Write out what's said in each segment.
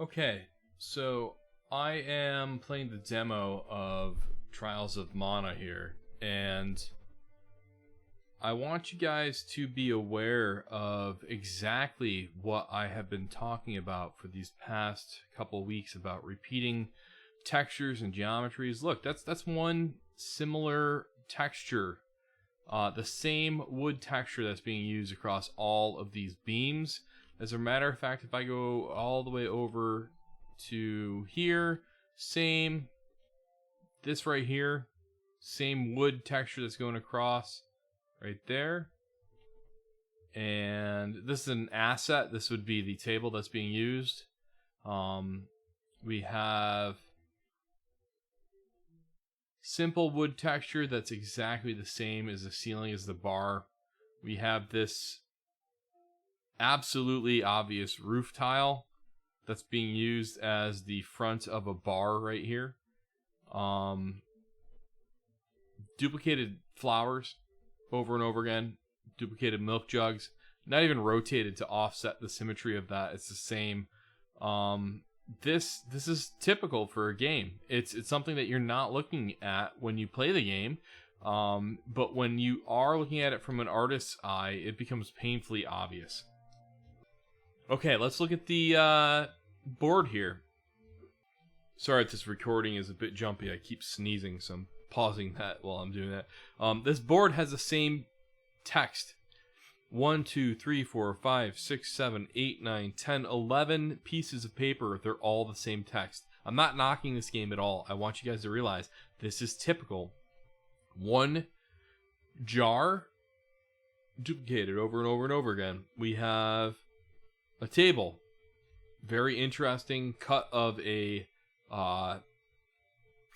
Okay, so I am playing the demo of Trials of Mana here, and I want you guys to be aware of exactly what I have been talking about for these past couple weeks about repeating textures and geometries. Look, that's one similar texture, the same wood texture that's being used across all of these beams. As a matter of fact, if I go all the way over to here, same, this right here, same wood texture that's going across right there. And this is an asset. This would be the table that's being used. We have simple wood texture that's exactly the same as the ceiling as the bar. We have this absolutely obvious roof tile that's being used as the front of a bar right here. Duplicated flowers over and over again. Duplicated milk jugs. Not even rotated to offset the symmetry of that. It's the same. This is typical for a game. It's something that you're not looking at when you play the game. But when you are looking at it from an artist's eye, it becomes painfully obvious. Okay, let's look at the board here. Sorry if this recording is a bit jumpy. I keep sneezing, so I'm pausing that while I'm doing that. This board has the same text. 1, 2, 3, 4, 5, 6, 7, 8, 9, 10, 11 pieces of paper. They're all the same text. I'm not knocking this game at all. I want you guys to realize this is typical. One jar duplicated over and over and over again. We have a table. Very interesting cut of a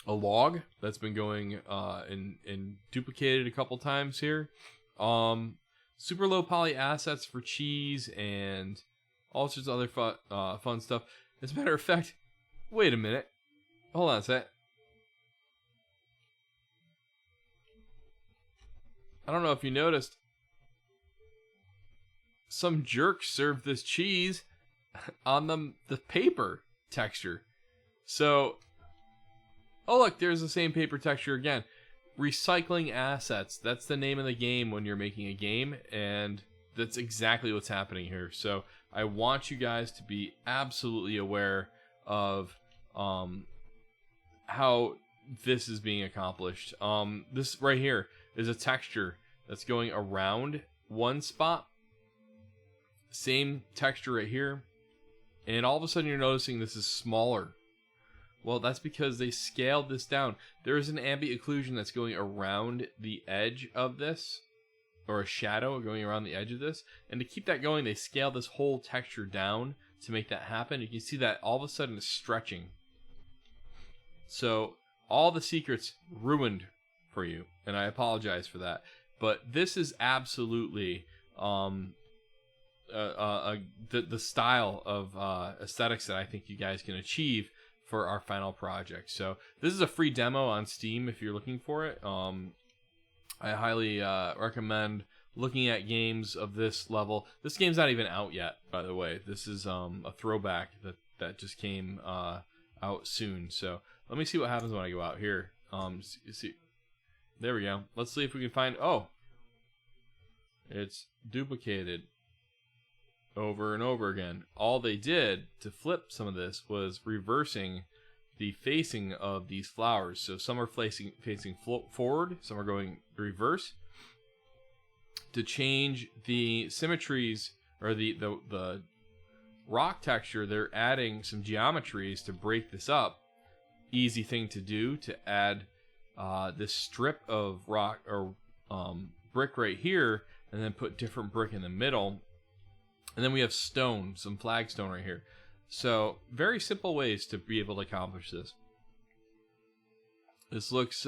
log that's been going and duplicated a couple times here. Super low poly assets for cheese and all sorts of other fun stuff. As a matter of fact, wait a minute. Hold on a sec. I don't know if you noticed. Some jerk served this cheese on the paper texture. So, oh look, there's the same paper texture again. Recycling assets. That's the name of the game when you're making a game, and that's exactly what's happening here. So I want you guys to be absolutely aware of how this is being accomplished. This right here is a texture that's going around one spot. Same texture right here. And all of a sudden you're noticing this is smaller. Well, that's because they scaled this down. There is an ambient occlusion that's going around the edge of this, or a shadow going around the edge of this. And to keep that going, they scale this whole texture down to make that happen. You can see that all of a sudden it's stretching. So all the secrets ruined for you, and I apologize for that. But this is absolutely the style of aesthetics that I think you guys can achieve for our final project. So this is a free demo on Steam if you're looking for it. I highly recommend looking at games of this level. This game's not even out yet, by the way. This is a throwback that just came out soon. So let me see what happens when I go out here. See, there we go. Let's see if we can find. Oh, it's duplicated over and over again. All they did to flip some of this was reversing the facing of these flowers. So some are facing forward, some are going reverse. To change the symmetries or the rock texture, they're adding some geometries to break this up. Easy thing to do to add this strip of rock or brick right here, and then put different brick in the middle. And then we have stone, some flagstone right here. So, very simple ways to be able to accomplish this. This looks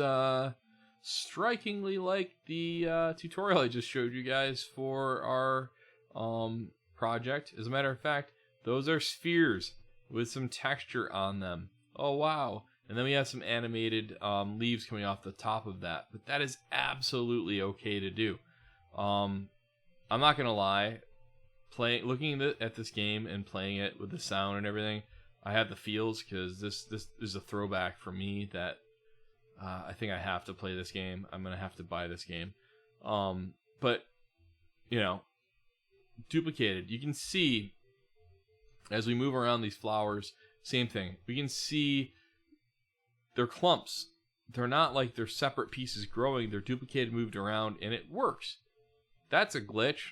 strikingly like the tutorial I just showed you guys for our project. As a matter of fact, those are spheres with some texture on them. Oh, wow. And then we have some animated leaves coming off the top of that. But that is absolutely okay to do. I'm not going to lie. Looking at this game and playing it with the sound and everything, I have the feels because this is a throwback for me that I think I have to play this game. I'm gonna have to buy this game. But you know, duplicated. You can see as we move around these flowers, same thing. We can see they're clumps. They're not like they're separate pieces growing. They're duplicated, moved around, and it works. That's a glitch.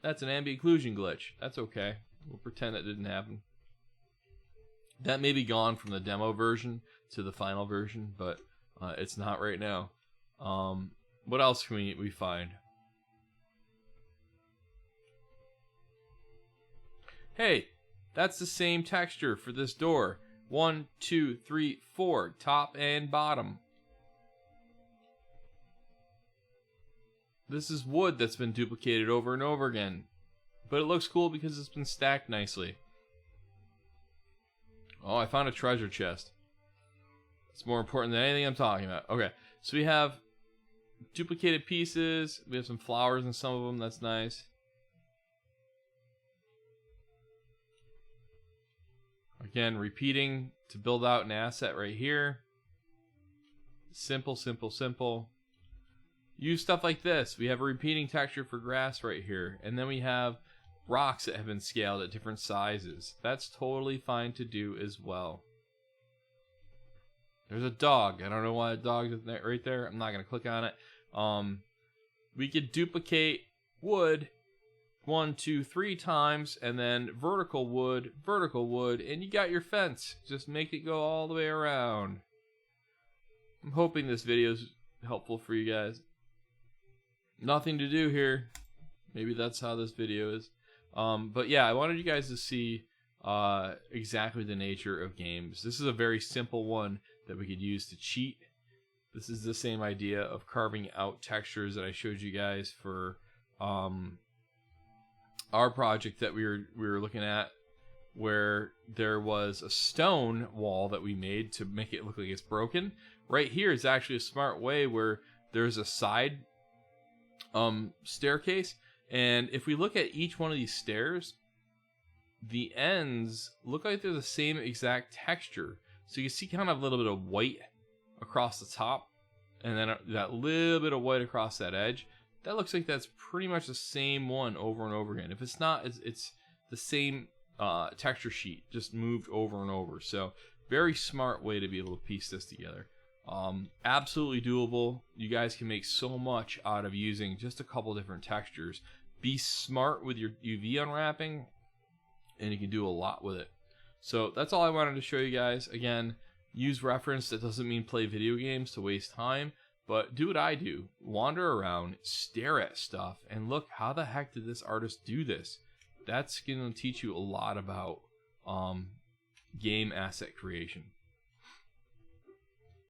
That's an ambient occlusion glitch. That's okay. We'll pretend that didn't happen. That may be gone from the demo version to the final version, but it's not right now. What else can we find? Hey, that's the same texture for this door. 1, 2, 3, 4, top and bottom. This is wood that's been duplicated over and over again. But it looks cool because it's been stacked nicely. Oh, I found a treasure chest. It's more important than anything I'm talking about. Okay, so we have duplicated pieces. We have some flowers in some of them. That's nice. Again, repeating to build out an asset right here. Simple, simple, simple. Use stuff like this. We have a repeating texture for grass right here. And then we have rocks that have been scaled at different sizes. That's totally fine to do as well. There's a dog. I don't know why a dog is right there. I'm not going to click on it. We could duplicate wood 1, 2, 3 times, and then vertical wood, and you got your fence. Just make it go all the way around. I'm hoping this video is helpful for you guys. Nothing to do here. Maybe that's how this video is. But yeah, I wanted you guys to see exactly the nature of games. This is a very simple one that we could use to cheat. This is the same idea of carving out textures that I showed you guys for our project that we were looking at, where there was a stone wall that we made to make it look like it's broken. Right here is actually a smart way where there's a side staircase, and if we look at each one of these stairs, the ends look like they're the same exact texture. So you can see kind of a little bit of white across the top, and then that little bit of white across that edge. That looks like that's pretty much the same one over and over again. If it's not, it's the same texture sheet, just moved over and over. So very smart way to be able to piece this together. Absolutely doable. You guys can make so much out of using just a couple different textures. Be smart with your UV unwrapping, and you can do a lot with it. So that's all I wanted to show you guys. Again, use reference. That doesn't mean play video games to waste time. But do what I do. Wander around, stare at stuff, and look, how the heck did this artist do this? That's going to teach you a lot about game asset creation.